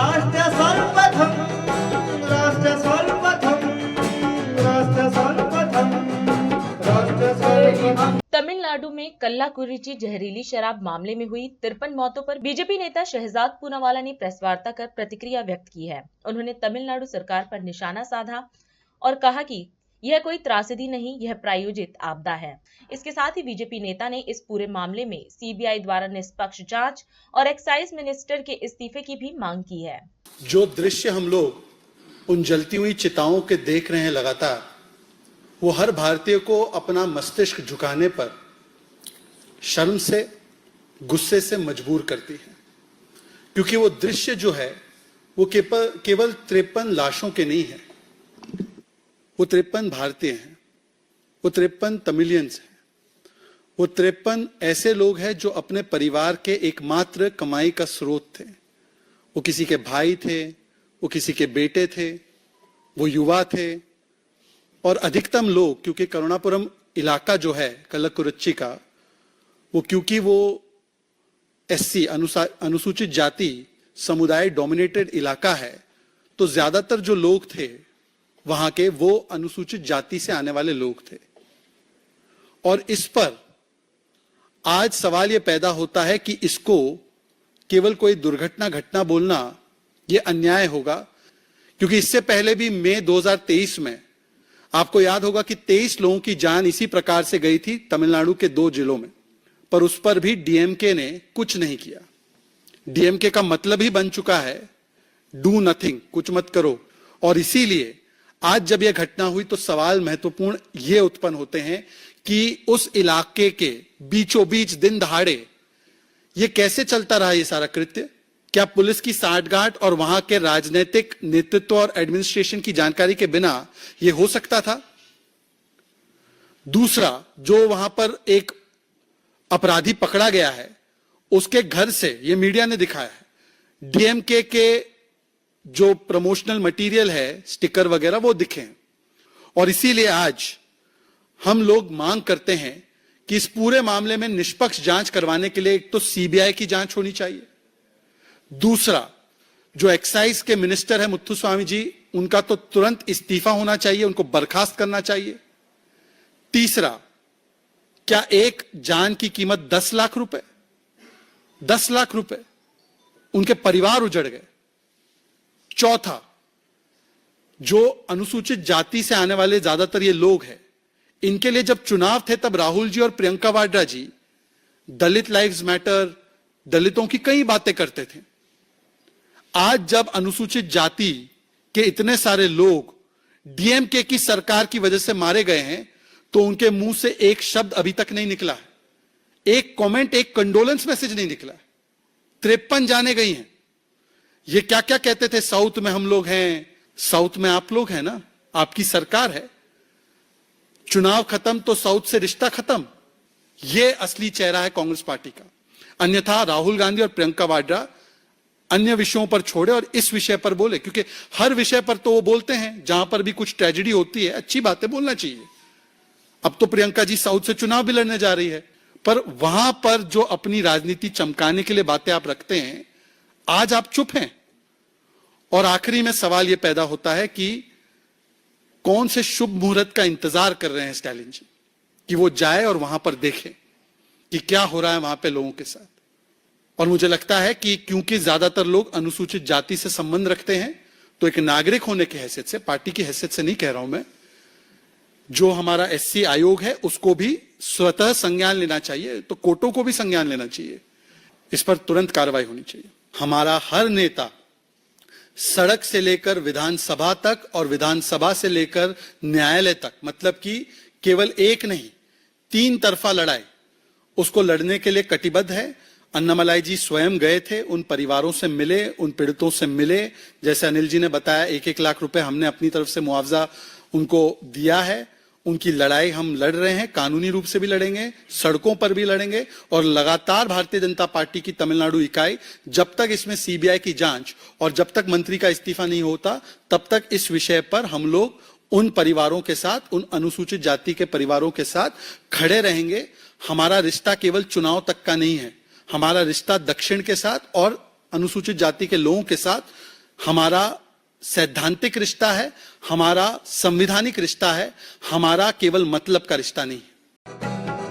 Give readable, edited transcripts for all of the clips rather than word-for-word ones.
राष्ट्र सर्वप्रथम राष्ट्र सर्वप्रथम राष्ट्र सर्वप्रथम राष्ट्र सर्वप्रथम। तमिलनाडु में कल्लाकुरिची जहरीली शराब मामले में हुई 53 मौतों पर बीजेपी नेता शहजाद पूनावाला ने प्रेस वार्ता कर प्रतिक्रिया व्यक्त की है। उन्होंने तमिलनाडु सरकार पर निशाना साधा और कहा कि यह कोई त्रासदी नहीं, यह प्रायोजित आपदा है। इसके साथ ही बीजेपी नेता ने इस पूरे मामले में सीबीआई द्वारा निष्पक्ष जांच और एक्साइज मिनिस्टर के इस्तीफे की भी मांग की है। जो दृश्य हम लोग उन जलती हुई चिताओं के देख रहे हैं लगातार, वो हर भारतीय को अपना मस्तिष्क झुकाने पर शर्म से, गुस्से से मजबूर करती है, क्योंकि वो दृश्य जो है वो केवल 53 लाशों के नहीं है। वो 53 भारतीय हैं, वो 53 तमिलियंस हैं, वो 53 ऐसे लोग हैं जो अपने परिवार के एकमात्र कमाई का स्रोत थे। वो किसी के भाई थे, वो किसी के बेटे थे, वो युवा थे, और अधिकतम लोग, क्योंकि करुणापुरम इलाका जो है कल्लाकुरिची का, वो क्योंकि वो एससी अनुसूचित जाति समुदाय डोमिनेटेड इलाका है, तो ज्यादातर जो लोग थे वहां के वो अनुसूचित जाति से आने वाले लोग थे। और इस पर आज सवाल यह पैदा होता है कि इसको केवल कोई दुर्घटना घटना बोलना यह अन्याय होगा, क्योंकि इससे पहले भी मई 2023 में आपको याद होगा कि 23 लोगों की जान इसी प्रकार से गई थी तमिलनाडु के 2 जिलों में, पर उस पर भी डीएमके ने कुछ नहीं किया। डीएमके का मतलब ही बन चुका है डू नथिंग, कुछ मत करो। और इसीलिए आज जब यह घटना हुई तो सवाल महत्वपूर्ण ये उत्पन्न होते हैं कि उस इलाके के बीचों बीच दिन दहाड़े ये कैसे चलता रहा ये सारा कृत्य? क्या पुलिस की साठगांठ और वहां के राजनीतिक नेतृत्व और एडमिनिस्ट्रेशन की जानकारी के बिना यह हो सकता था? दूसरा, जो वहां पर एक अपराधी पकड़ा गया है, उसके घर से, यह मीडिया ने दिखाया है, डीएमके के जो प्रमोशनल मटेरियल है, स्टिकर वगैरह, वो दिखे। और इसीलिए आज हम लोग मांग करते हैं कि इस पूरे मामले में निष्पक्ष जांच करवाने के लिए एक तो सीबीआई की जांच होनी चाहिए। दूसरा, जो एक्साइज के मिनिस्टर है मुत्थुस्वामी जी, उनका तो तुरंत इस्तीफा होना चाहिए, उनको बर्खास्त करना चाहिए। तीसरा, क्या एक जान की कीमत 10 लाख रुपए? 10 लाख रुपए, उनके परिवार उजड़ गए। चौथा, जो अनुसूचित जाति से आने वाले ज्यादातर ये लोग हैं, इनके लिए जब चुनाव थे तब राहुल जी और प्रियंका वाड्रा जी दलित लाइव्स मैटर, दलितों की कई बातें करते थे। आज जब अनुसूचित जाति के इतने सारे लोग डीएमके की सरकार की वजह से मारे गए हैं, तो उनके मुंह से एक शब्द अभी तक नहीं निकला है, एक कमेंट, एक कंडोलेंस मैसेज नहीं निकला है। 53 जाने गई हैं। ये क्या क्या कहते थे, साउथ में हम लोग हैं, साउथ में आप लोग हैं ना, आपकी सरकार है, चुनाव खत्म तो साउथ से रिश्ता खत्म। ये असली चेहरा है कांग्रेस पार्टी का। अन्यथा राहुल गांधी और प्रियंका वाड्रा अन्य विषयों पर छोड़े और इस विषय पर बोले, क्योंकि हर विषय पर तो वो बोलते हैं, जहां पर भी कुछ ट्रेजेडी होती है अच्छी बातें बोलना चाहिए। अब तो प्रियंका जी साउथ से चुनाव भी लड़ने जा रही है, पर वहां पर जो अपनी राजनीति चमकाने के लिए बातें आप रखते हैं, आज आप चुप हैं। और आखिरी में सवाल यह पैदा होता है कि कौन से शुभ मुहूर्त का इंतजार कर रहे हैं स्टालिन जी, कि वो जाए और वहां पर देखे कि क्या हो रहा है वहां पे लोगों के साथ। और मुझे लगता है कि क्योंकि ज्यादातर लोग अनुसूचित जाति से संबंध रखते हैं, तो एक नागरिक होने की हैसियत से, पार्टी की हैसियत से नहीं कह रहा हूं मैं, जो हमारा एससी आयोग है उसको भी स्वतः संज्ञान लेना चाहिए, तो कोर्टों को भी संज्ञान लेना चाहिए। इस पर तुरंत कार्रवाई होनी चाहिए। हमारा हर नेता सड़क से लेकर विधानसभा तक और विधानसभा से लेकर न्यायालय तक, मतलब कि केवल एक नहीं 3 तरफा लड़ाई, उसको लड़ने के लिए कटिबद्ध है। अन्नामलाई जी स्वयं गए थे, उन परिवारों से मिले, उन पीड़ितों से मिले। जैसे अनिल जी ने बताया, 1-1 लाख रुपए हमने अपनी तरफ से मुआवजा उनको दिया है। उनकी लड़ाई हम लड़ रहे हैं, कानूनी रूप से भी लड़ेंगे, सड़कों पर भी लड़ेंगे, और लगातार भारतीय जनता पार्टी की तमिलनाडु इकाई जब तक इसमें सीबीआई की जांच और जब तक मंत्री का इस्तीफा नहीं होता, तब तक इस विषय पर हम लोग उन परिवारों के साथ, उन अनुसूचित जाति के परिवारों के साथ खड़े रहेंगे। हमारा रिश्ता केवल चुनाव तक का नहीं है, हमारा रिश्ता दक्षिण के साथ और अनुसूचित जाति के लोगों के साथ हमारा सैद्धांतिक रिश्ता है, हमारा संवैधानिक रिश्ता है, हमारा केवल मतलब का रिश्ता नहीं है।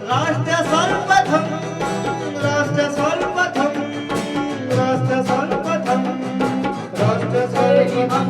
राष्ट्र सर्वप्रथम, राष्ट्र